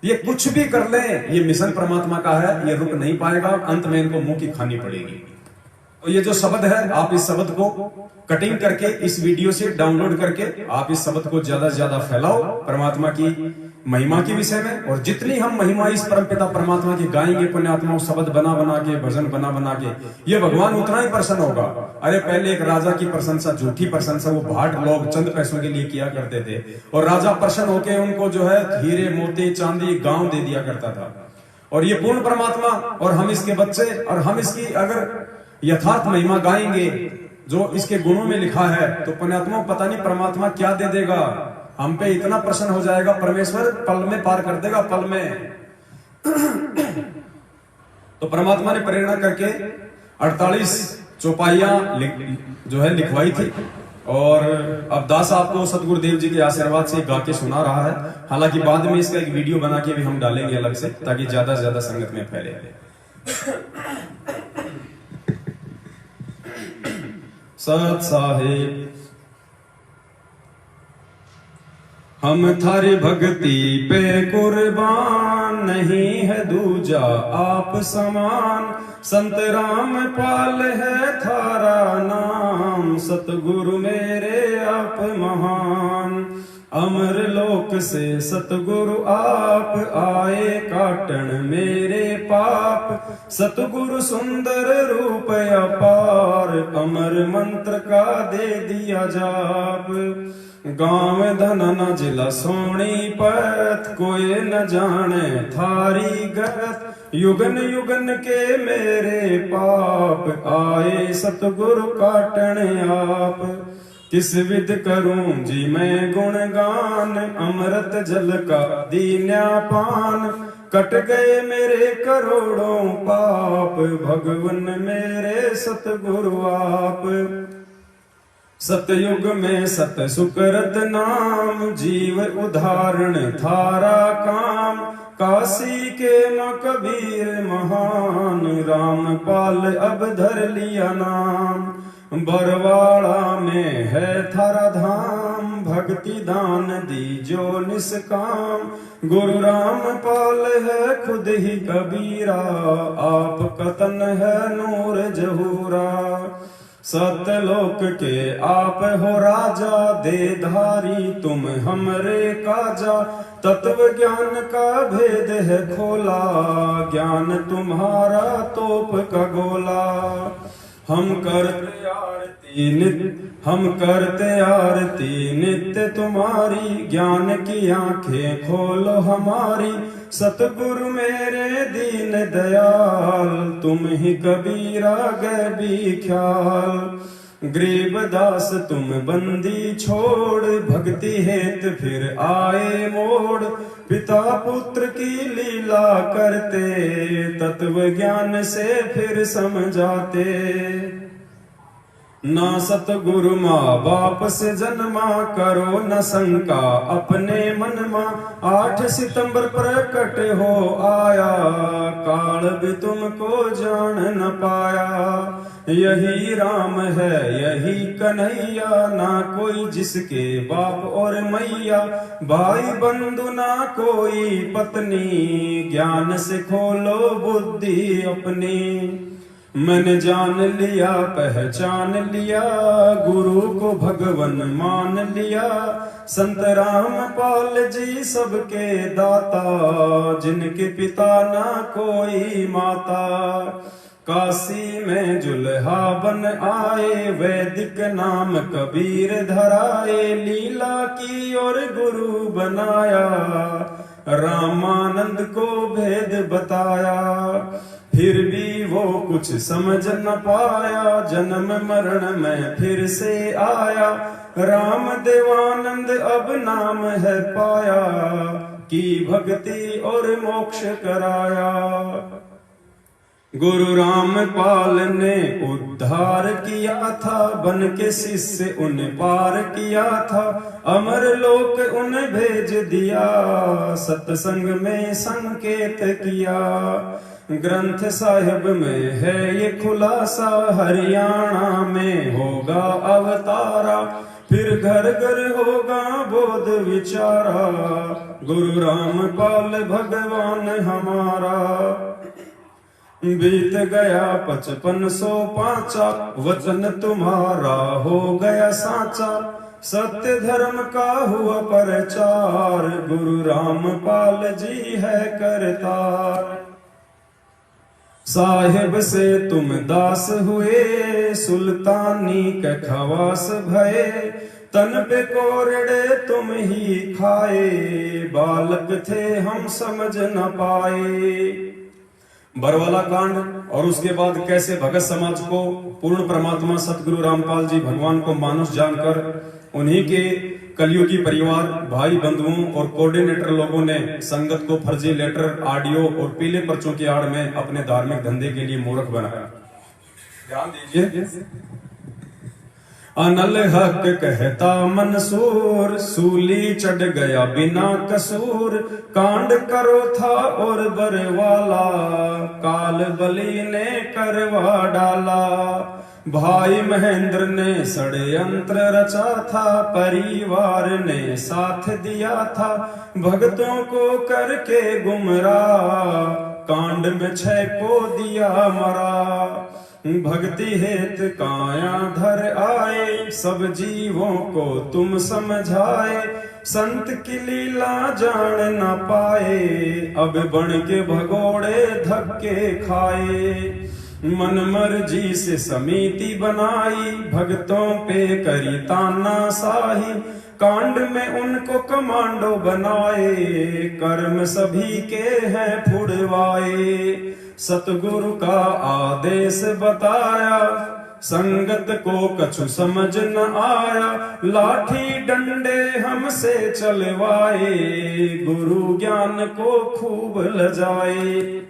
ये कुछ भी कर ले, ये मिशन परमात्मा का है, ये रुक नहीं पाएगा, अंत में इनको मुंह की खानी पड़ेगी। तो ये जो शब्द है, आप इस शब्द को कटिंग करके इस वीडियो से डाउनलोड करके आप इस शब्द को ज्यादा से ज्यादा फैलाओ परमात्मा की महिमा के विषय में। और जितनी हम महिमा इस परमपिता परमात्मा की गाएंगे पुण्यात्मा, शब्द बना बना के, भजन बना बना के, ये भगवान उतना ही प्रसन्न होगा। अरे पहले एक राजा की प्रशंसा, झूठी प्रशंसा, वो भाट लोग चंद पैसों के लिए किया करते थे, और राजा प्रसन्न होकर उनको जो है हीरे मोती चांदी गांव दे दिया करता था। और ये पूर्ण परमात्मा और हम इसके बच्चे, और हम इसकी अगर यथार्थ महिमा गाएंगे जो इसके गुणों में लिखा है, तो पुण्यात्मा पता नहीं परमात्मा क्या दे देगा, हम पे इतना प्रसन्न हो जाएगा परमेश्वर, पल में पार कर देगा, पल में। तो परमात्मा ने प्रेरणा करके 48 चौपाइयां जो है लिखवाई थी, और अब दास आपको सतगुरुदेव जी के आशीर्वाद से गा के सुना रहा है। हालांकि बाद में इसका एक वीडियो बना के भी हम डालेंगे अलग से, ताकि ज्यादा से ज्यादा संगत में फैले। सत साहेब हम थारी भक्ति पे कुर्बान, नहीं है दूजा आप समान, संत राम पाल है थारा नाम, सतगुरु मेरे आप महान। अमर लोक से सतगुरु आप आए, काटन मेरे पाप, सतगुरु सुंदर रूप अपार, अमर मंत्र का दे दिया जाप। गांव धनना जिला सोनीपत, कोई न जाने थारी गत, युगन युगन के मेरे पाप, आए सतगुरु काटन आप। किस विध करूं जी मैं गुणगान, अमृत जल का दीन्या पान, कट गए मेरे करोड़ों पाप, भगवन मेरे सतगुरु आप। सतयुग में सत सुकृत नाम, जीव उदाहरण थारा काम, काशी के कबीर महान, रामपाल अब धर लिया नाम। बरवाड़ा में है थारा धाम, भक्ति दान दी जो निष्काम, गुरु रामपाल है खुद ही कबीरा, आप कतन है नूर जहूरा। सतलोक के आप हो राजा, दे धारी तुम हमरे काजा, तत्व ज्ञान का भेद है खोला, ज्ञान तुम्हारा तोप का गोला। हम करते आरती नित्य तुम्हारी, ज्ञान की आंखें खोलो हमारी, सतगुरु मेरे दीन दयाल, तुम ही कबीरा गए भी ख्याल। गरीबदास तुम बंदी छोड़, भक्ति हेत फिर आए मोड़, पिता पुत्र की लीला करते, तत्व ज्ञान से फिर समझाते। ना सतगुरु माँ बाप से जन्मा, करो न शंका अपने मन मा, 8 सितंबर प्रकट हो आया, काल भी तुमको जान न पाया। यही राम है यही कन्हैया, ना कोई जिसके बाप और मैया, भाई बंधु ना कोई पत्नी, ज्ञान से खोलो बुद्धि अपनी। मैंने जान लिया पहचान लिया, गुरु को भगवन मान लिया, संत रामपाल जी सबके दाता, जिनके पिता ना कोई माता। काशी में जुल्हा बन आए, वैदिक नाम कबीर धराए, लीला की और गुरु बनाया, रामानंद को भेद बताया। फिर भी वो कुछ समझ न पाया, जन्म मरण में फिर से आया, राम देवानंद अब नाम है पाया, की भक्ति और मोक्ष कराया। गुरु रामपाल ने उद्धार किया था, बन के शिष्य उन पार किया था, अमर लोक उन भेज दिया, सत्संग में संकेत किया। ग्रंथ साहिब में है ये खुलासा, हरियाणा में होगा अवतारा, फिर घर घर होगा बोध विचारा, गुरु रामपाल भगवान हमारा। बीत गया 5505, वचन तुम्हारा हो गया साचा, सत्य धर्म का हुआ प्रचार, गुरु रामपाल जी है करतार। साहिब से तुम दास हुए, सुल्तानी के खवास भये, तन पे कोरड़े तुम ही खाए, बालक थे हम समझ न पाए। बरवाला कांड और उसके बाद कैसे भगत समाज को पूर्ण परमात्मा सतगुरु रामपाल जी भगवान को मानुष जानकर उन्हीं के कलयुगी परिवार, भाई बंधुओं और कोऑर्डिनेटर लोगों ने संगत को फर्जी लेटर, ऑडियो और पीले पर्चों की आड़ में अपने धार्मिक धंधे के लिए मूर्ख बनाया। ध्यान दीजिए। अनल हक कहता मंसूर, सूली चढ़ गया बिना कसूर, कांड करो था और बरवाला, काल बली ने करवा डाला। भाई महेंद्र ने षड्यंत्र रचा था, परिवार ने साथ दिया था, भक्तों को करके गुमराह, कांड में 6 को दिया मरा। भक्ति हेत काया धर आए, सब जीवों को तुम समझाए, संत की लीला जान न पाए, अब बन के भगोड़े धक्के खाए। मन मर्जी से समिति बनाई, भक्तों पे करी तानाशाही, कांड में उनको कमांडो बनाए, कर्म सभी के हैं फुड़वाए। सतगुरु का आदेश बताया, संगत को कछु समझ न आया, लाठी डंडे हमसे चलवाए, गुरु ज्ञान को खूब लजाए।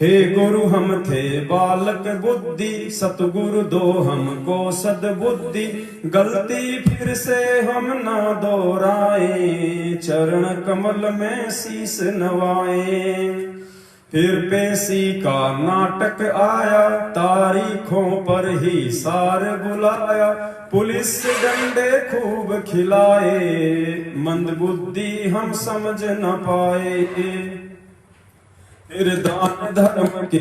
हे गुरु हम थे बालक बुद्धि, सतगुरु दो हमको सद्बुद्धि, गलती फिर से हम ना दोहराए, चरण कमल में शीस नवाए। फिर पेशी का नाटक आया, तारीखों पर ही सार बुलाया, पुलिस डंडे खूब खिलाए, मंदबुद्धि हम समझ न पाए। फिर दान धर्म के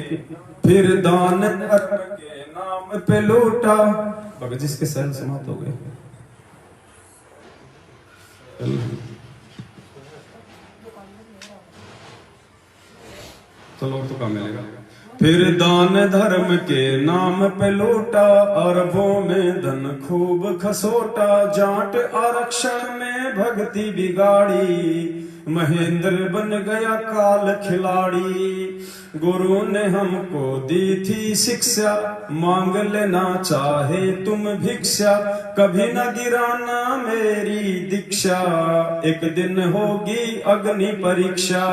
नाम पे लूटा। भगत जी के शरण समाप्त हो गए। चलो तो काम मिलेगा। फिर दान धर्म के नाम पे लूटा, अरबों में धन खूब खसोटा, जाट आरक्षण में भक्ति बिगाड़ी, महेंद्र बन गया काल खिलाड़ी। गुरु ने हमको दी थी शिक्षा, मांग लेना चाहे तुम भिक्षा, कभी न गिराना मेरी दीक्षा, एक दिन होगी अग्नि परीक्षा।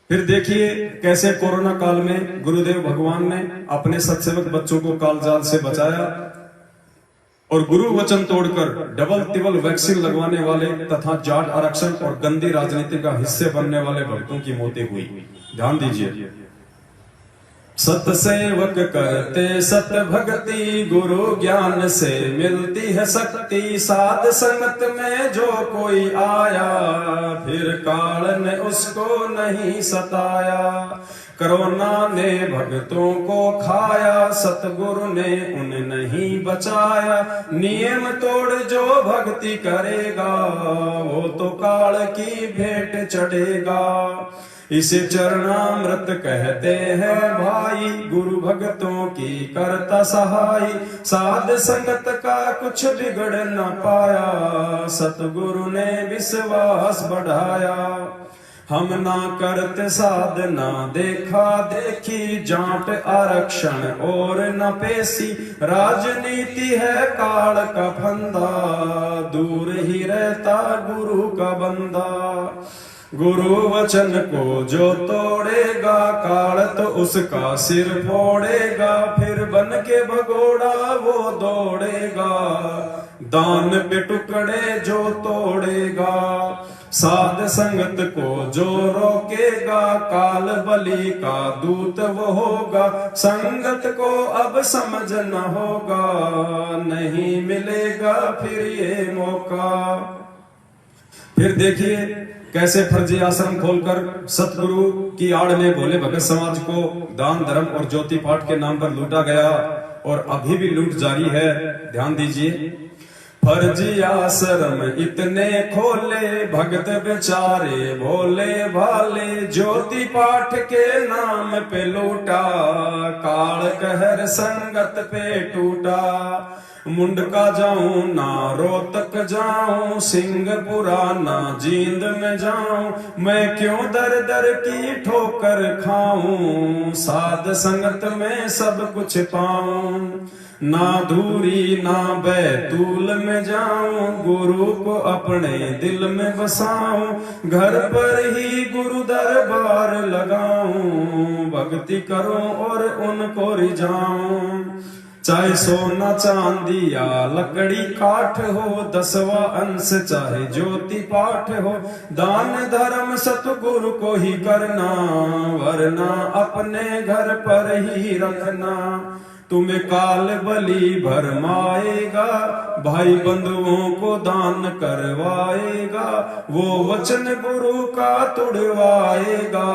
फिर देखिए कैसे कोरोना काल में गुरुदेव भगवान ने अपने सत्सेवक बच्चों को कालजाल से बचाया और गुरु वचन तोड़कर डबल तिबल वैक्सीन लगवाने वाले तथा जाट आरक्षण और गंदी राजनीति का हिस्से बनने वाले भक्तों की मौतें हुई। ध्यान दीजिए। सत सेवक करते सत भक्ति, गुरु ज्ञान से मिलती है शक्ति, साध संगत में जो कोई आया, फिर काल ने उसको नहीं सताया। कोरोना ने भक्तों को खाया, सतगुरु ने उन्हें नहीं बचाया, नियम तोड़ जो भक्ति करेगा, वो तो काल की भेंट चढ़ेगा। इसे चरणामृत कहते हैं भाई, गुरु भक्तों की करता सहाय, साध संगत का कुछ बिगड़ न पाया, सतगुरु ने विश्वास बढ़ाया। हम ना करते साधना देखा देखी, जाट आरक्षण और न पेशी, राजनीति है काल का फंदा, दूर ही रहता गुरु का बंदा। गुरु वचन को जो तोड़ेगा, काल तो उसका सिर फोड़ेगा, फिर बन के भगोड़ा वो दौड़ेगा, दान पे टुकड़े जो तोड़ेगा। साध संगत को जो रोकेगा, काल बलि का दूत वो होगा। संगत को अब समझ न होगा, नहीं मिलेगा फिर ये मौका। फिर देखिए कैसे फर्जी आश्रम खोलकर सतगुरु की आड़ में भोले भगत समाज को दान धर्म और ज्योति पाठ के नाम पर लूटा गया और अभी भी लूट जारी है। ध्यान दीजिए, फर्जी आश्रम इतने खोले, भगत बेचारे भोले भाले, ज्योति पाठ के नाम पे लूटा, काल कहर संगत पे टूटा। मुंडका जाऊं ना रोहतक जाऊं, सिंहपुरा ना जींद में जाऊं, मैं क्यों दर दर की ठोकर खाऊं, साध संगत में सब कुछ पाऊं। ना दूरी ना बैतूल में जाऊं, गुरु को अपने दिल में बसाऊं, घर पर ही गुरु दरबार लगाऊं, भक्ति करूं और उनको रिझाऊं। चाहे सोना चांदी या लकड़ी काठ हो, 10वां अंश चाहे ज्योति पाठ हो, दान धर्म सतगुरु को ही करना, वरना अपने घर पर ही रखना। तुम्हें काल बलि भरमाएगा, भाई बंधुओं को दान करवाएगा, वो वचन गुरु का तुड़वाएगा,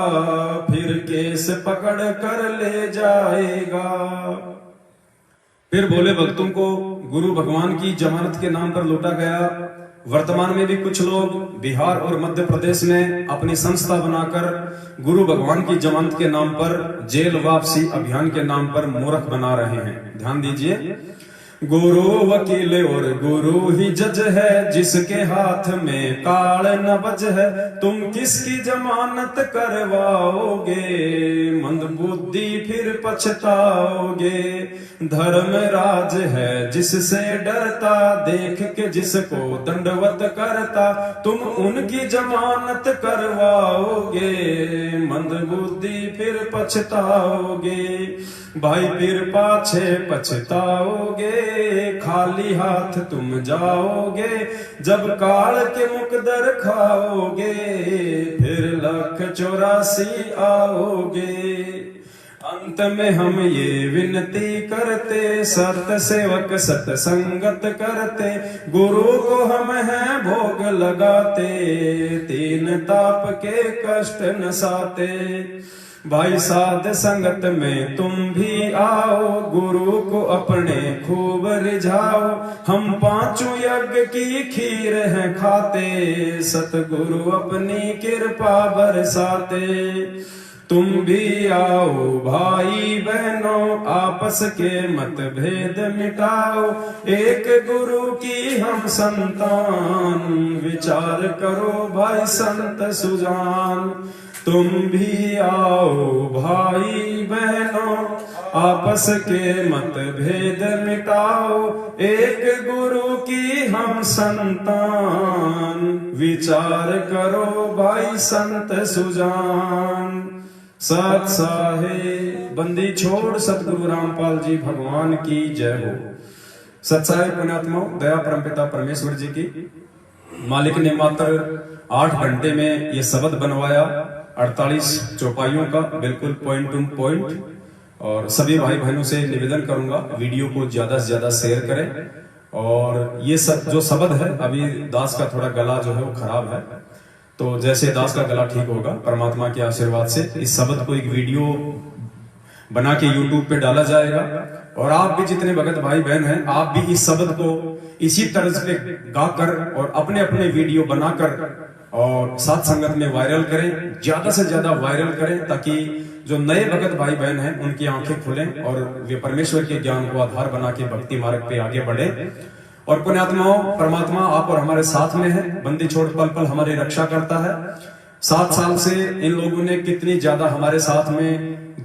फिर केस पकड़ कर ले जाएगा। फिर भोले भक्तों को गुरु भगवान की जमानत के नाम पर लूटा गया। वर्तमान में भी कुछ लोग बिहार और मध्य प्रदेश में अपनी संस्था बनाकर गुरु भगवान की जमानत के नाम पर जेल वापसी अभियान के नाम पर मूर्ख बना रहे हैं। ध्यान दीजिए, गुरु वकील और गुरु ही जज है, जिसके हाथ में काल न बज है, तुम किसकी जमानत करवाओगे, मंद बुद्धि फिर पछताओगे। धर्मराज है जिससे डरता, देख के जिसको दंडवत करता, तुम उनकी जमानत करवाओगे, मंद बुद्धि फिर पछताओगे। भाई फिर पाछे पछताओगे, खाली हाथ तुम जाओगे, जब काल के मुकदर खाओगे, फिर 1,84 आओगे। अंत में हम ये विनती करते, सत सेवक सत्संगत करते, गुरु को हम हैं भोग लगाते, 3 ताप के कष्ट नसाते। भाई साध संगत में तुम भी आओ, गुरु को अपने खूब रिझाओ, हम 5 यज्ञ की खीर है खाते, सतगुरु अपनी कृपा बरसाते। तुम भी आओ भाई बहनों, आपस के मतभेद मिटाओ, एक गुरु की हम संतान, विचार करो भाई संत सुजान। तुम भी आओ भाई बहनों, आपस के मतभेद मिटाओ, एक गुरु की हम संतान, विचार करो भाई संत सुजान। सत साहेब बंदी छोड़ सतगुरु रामपाल जी भगवान की जय हो। सत्साहेब पुण्यात्मा दया परमपिता परमेश्वर जी की। मालिक ने मात्र 8 घंटे में ये शब्द बनवाया, 48 चौपाइयों का, बिल्कुल पॉइंट टू पॉइंट। और सभी भाई बहनों से निवेदन करूंगा वीडियो को ज्यादा से ज्यादा शेयर करें। और ये सब जो शब्द है, अभी दास का थोड़ा गला जो है वो खराब है, तो जैसे दास का गला ठीक होगा परमात्मा के आशीर्वाद से इस शब्द को एक वीडियो बना के YouTube पे डाला जाएगा। और आप भी जितने भगत भाई बहन हैं, आप भी इस शब्द को इसी तर्ज पे गाकर और अपने अपने वीडियो बनाकर और साथ संगत में वायरल करें, ज्यादा से ज्यादा वायरल करें, ताकि जो नए भगत भाई बहन हैं उनकी आंखें खुलें और वे परमेश्वर के ज्ञान को आधार बना के भक्ति मार्ग पे आगे बढ़े। और पुण्यात्माओं, परमात्मा आप और हमारे साथ में है, बंदी छोड़ पल पल हमारी रक्षा करता है। 7 साल से इन लोगों ने कितनी ज्यादा हमारे साथ में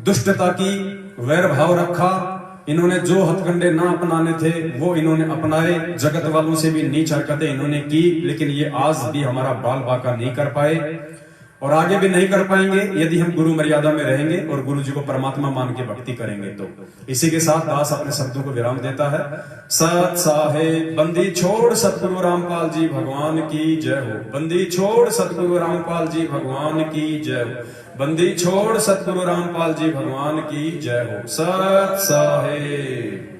दुष्टता की, वैर भाव रखा। इन्होंने जो हथकंडे ना अपनाने थे वो इन्होंने अपनाए, जगत वालों से भी नीच हरकतें इन्होंने की, लेकिन ये आज भी हमारा बाल बाका नहीं कर पाए। और आगे भी नहीं कर पाएंगे यदि हम गुरु मर्यादा में रहेंगे और गुरु जी को परमात्मा मान के भक्ति करेंगे। तो इसी के साथ दास अपने शब्दों को विराम देता है। सत साहेब बंदी छोड़ सतगुरु रामपाल जी भगवान की जय हो। बंदी छोड़ सतगुरु रामपाल जी भगवान की जय हो। बंदी छोड़ सतगुरु रामपाल जी भगवान की जय हो। सत साहेब।